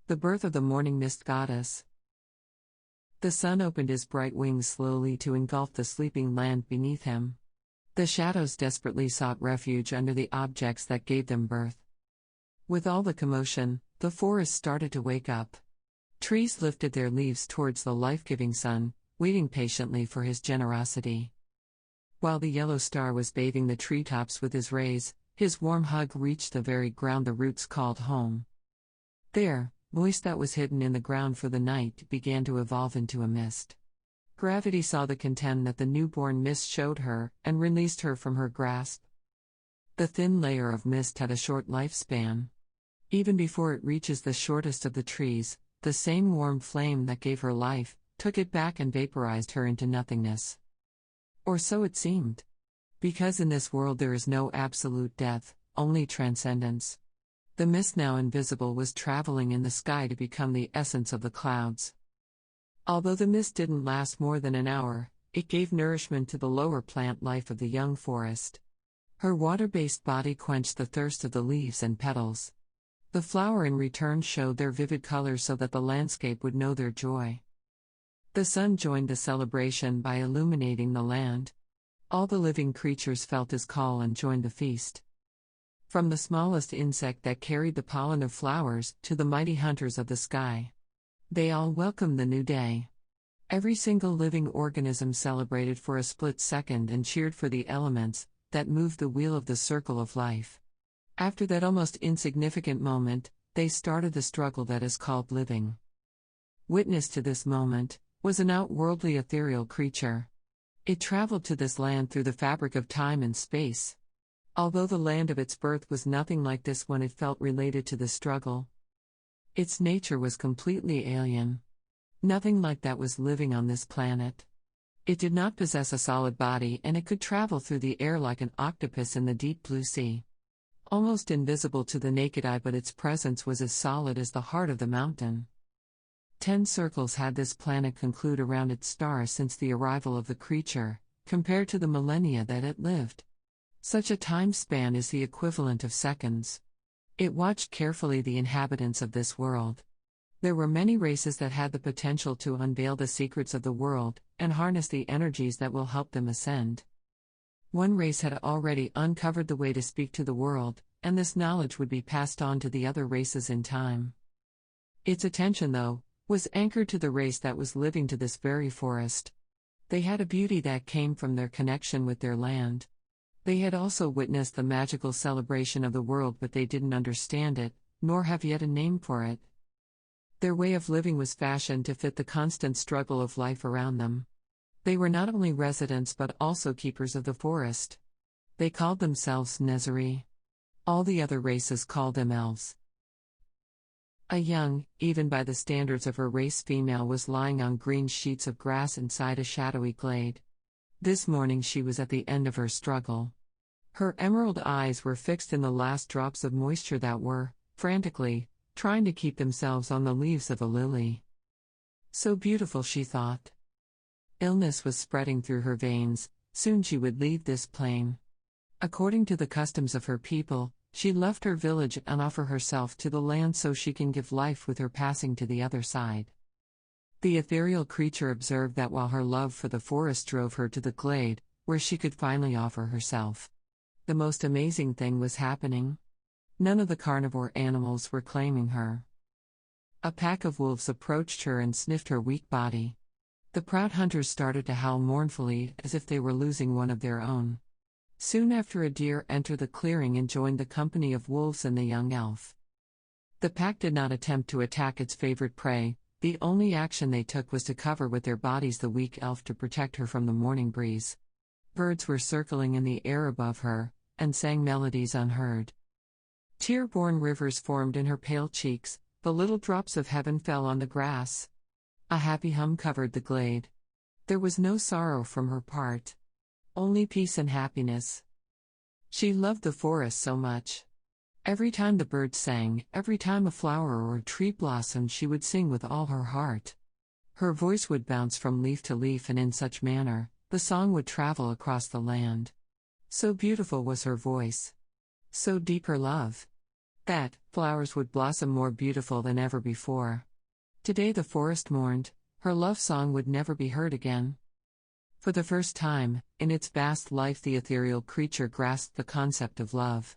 The birth of the morning mist goddess. The sun opened his bright wings slowly to engulf the sleeping land beneath him. The shadows desperately sought refuge under the objects that gave them birth. With all the commotion, the forest started to wake up. Trees lifted their leaves towards the life-giving sun, waiting patiently for his generosity. While the yellow star was bathing the treetops with his rays, his warm hug reached the very ground the roots called home. There, moist that was hidden in the ground for the night began to evolve into a mist. Gravity saw the content that the newborn mist showed her, and released her from her grasp. The thin layer of mist had a short lifespan. Even before it reaches the shortest of the trees, the same warm flame that gave her life, took it back and vaporized her into nothingness. Or so it seemed. Because in this world there is no absolute death, only transcendence. The mist, now invisible, was traveling in the sky to become the essence of the clouds. Although the mist didn't last more than an hour, it gave nourishment to the lower plant life of the young forest. Her water-based body quenched the thirst of the leaves and petals. The flower in return showed their vivid colors so that the landscape would know their joy. The sun joined the celebration by illuminating the land. All the living creatures felt his call and joined the feast. From the smallest insect that carried the pollen of flowers to the mighty hunters of the sky, they all welcomed the new day. Every single living organism celebrated for a split second and cheered for the elements that moved the wheel of the circle of life. After that almost insignificant moment, they started the struggle that is called living. Witness to this moment was an outworldly ethereal creature. It traveled to this land through the fabric of time and space. Although the land of its birth was nothing like this when it felt related to the struggle. Its nature was completely alien. Nothing like that was living on this planet. It did not possess a solid body, and it could travel through the air like an octopus in the deep blue sea. Almost invisible to the naked eye, but its presence was as solid as the heart of the mountain. 10 circles had this planet conclude around its star since the arrival of the creature, compared to the millennia that it lived. Such a time span is the equivalent of seconds. It watched carefully the inhabitants of this world. There were many races that had the potential to unveil the secrets of the world, and harness the energies that will help them ascend. One race had already uncovered the way to speak to the world, and this knowledge would be passed on to the other races in time. Its attention, though, was anchored to the race that was living to this very forest. They had a beauty that came from their connection with their land. They had also witnessed the magical celebration of the world, but they didn't understand it, nor have yet a name for it. Their way of living was fashioned to fit the constant struggle of life around them. They were not only residents but also keepers of the forest. They called themselves Nezari. All the other races called them elves. A young, even by the standards of her race, female was lying on green sheets of grass inside a shadowy glade. This morning she was at the end of her struggle. Her emerald eyes were fixed in the last drops of moisture that were, frantically, trying to keep themselves on the leaves of a lily. So beautiful, she thought. Illness was spreading through her veins, soon she would leave this plain. According to the customs of her people, she left her village and offer herself to the land so she can give life with her passing to the other side. The ethereal creature observed that while her love for the forest drove her to the glade, where she could finally offer herself. The most amazing thing was happening. None of the carnivore animals were claiming her. A pack of wolves approached her and sniffed her weak body. The proud hunters started to howl mournfully as if they were losing one of their own. Soon after, a deer entered the clearing and joined the company of wolves and the young elf. The pack did not attempt to attack its favorite prey. The only action they took was to cover with their bodies the weak elf to protect her from the morning breeze. Birds were circling in the air above her, and sang melodies unheard. Tear-born rivers formed in her pale cheeks, the little drops of heaven fell on the grass. A happy hum covered the glade. There was no sorrow from her part. Only peace and happiness. She loved the forest so much. Every time the birds sang, every time a flower or a tree blossomed, she would sing with all her heart. Her voice would bounce from leaf to leaf, and in such manner, the song would travel across the land. So beautiful was her voice. So deep her love. that flowers would blossom more beautiful than ever before. Today the forest mourned, her love song would never be heard again. For the first time, in its vast life, the ethereal creature grasped the concept of love.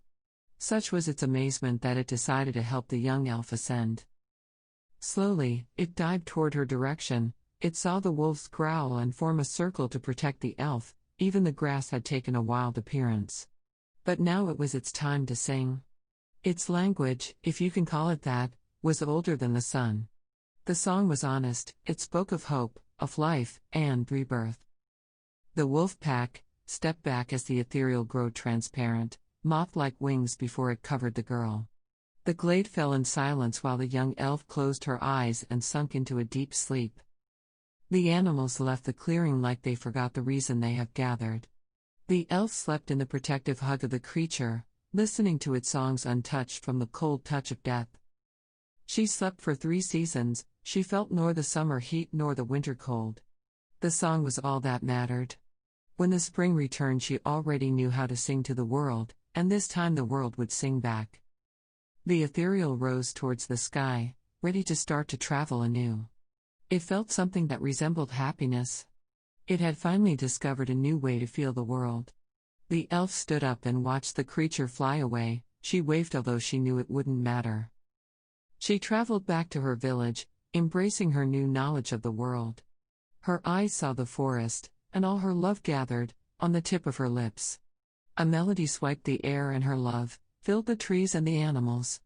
Such was its amazement that it decided to help the young elf ascend. Slowly, it dived toward her direction. It saw the wolves growl and form a circle to protect the elf. Even the grass had taken a wild appearance. But now it was its time to sing. Its language, if you can call it that, was older than the sun. The song was honest, it spoke of hope, of life, and rebirth. The wolf pack stepped back as the ethereal grew transparent, moth-like wings before it covered the girl. The glade fell in silence while the young elf closed her eyes and sunk into a deep sleep. The animals left the clearing like they forgot the reason they have gathered. The elf slept in the protective hug of the creature, listening to its songs untouched from the cold touch of death. She slept for 3 seasons, she felt nor the summer heat nor the winter cold. The song was all that mattered. When the spring returned, she already knew how to sing to the world, and this time the world would sing back. The ethereal rose towards the sky, ready to start to travel anew. It felt something that resembled happiness. It had finally discovered a new way to feel the world. The elf stood up and watched the creature fly away. She waved although she knew it wouldn't matter. She traveled back to her village, embracing her new knowledge of the world. Her eyes saw the forest, and all her love gathered, on the tip of her lips. A melody swiped the air, and her love filled the trees and the animals.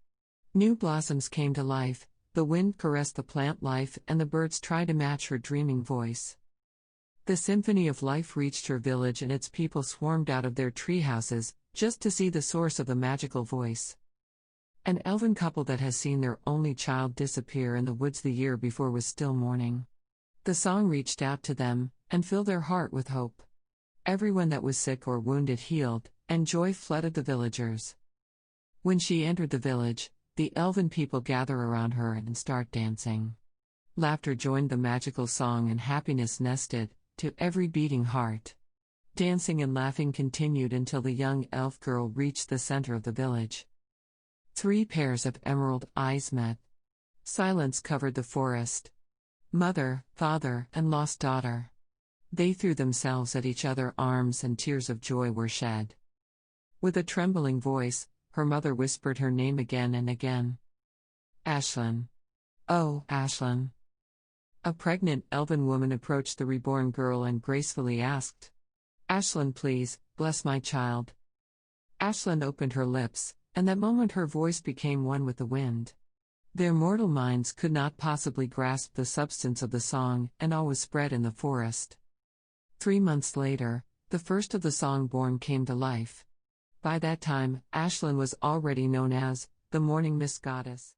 New blossoms came to life, the wind caressed the plant life, and the birds tried to match her dreaming voice. The symphony of life reached her village, and its people swarmed out of their treehouses, just to see the source of the magical voice. An elven couple that has seen their only child disappear in the woods the year before was still mourning. The song reached out to them, and filled their heart with hope. Everyone that was sick or wounded healed, and joy flooded the villagers. When she entered the village, the elven people gather around her and start dancing. Laughter joined the magical song, and happiness nested to every beating heart. Dancing and laughing continued until the young elf girl reached the center of the village. 3 pairs of emerald eyes met. Silence covered the forest. Mother, father, and lost daughter. They threw themselves at each other's arms, and tears of joy were shed. With a trembling voice, her mother whispered her name again and again. Ashlyn. Oh, Ashlyn. A pregnant elven woman approached the reborn girl and gracefully asked, Ashlyn, please, bless my child. Ashlyn opened her lips, and that moment her voice became one with the wind. Their mortal minds could not possibly grasp the substance of the song, and all was spread in the forest. 3 months later, the first of the song-born came to life. By that time, Ashlyn was already known as the Morning Mist Goddess.